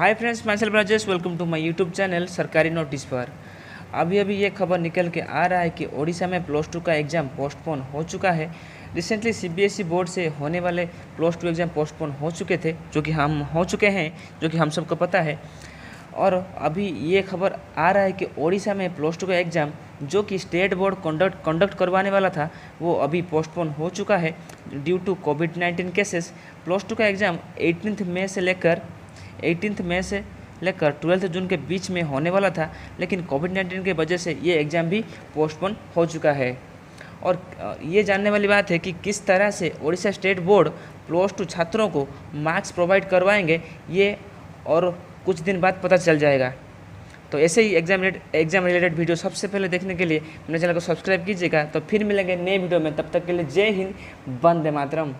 Hi friends, myself Rajesh, welcome to my YouTube channel सरकारी notice पर। अभी ये खबर निकल के आ रहा है कि ओडिशा में +2 का एग्ज़ाम पोस्टपोन हो चुका है। रिसेंटली सीबीएसई बोर्ड से होने वाले +2 एग्ज़ाम पोस्टपोन हो चुके थे, जो कि हम सबको पता है। और अभी ये खबर आ रहा है कि ओडिशा में +2 का एग्ज़ाम जो कि स्टेट बोर्ड कंडक्ट करवाने वाला था, वो अभी पोस्टपोन हो चुका है ड्यू टू कोविड-19 केसेस। +2 का एग्ज़ाम 18 मई से लेकर 12 जून के बीच में होने वाला था, लेकिन कोविड-19 की वजह से ये एग्ज़ाम भी पोस्टपोन हो चुका है। और ये जानने वाली बात है कि किस तरह से ओडिशा स्टेट बोर्ड +2 छात्रों को मार्क्स प्रोवाइड करवाएंगे, ये और कुछ दिन बाद पता चल जाएगा। तो ऐसे ही एग्ज़ाम रिलेटेड वीडियो सबसे पहले देखने के लिए मेरे चैनल को सब्सक्राइब कीजिएगा। तो फिर मिलेंगे नए वीडियो में, तब तक के लिए जय हिंद, वंदे मातरम।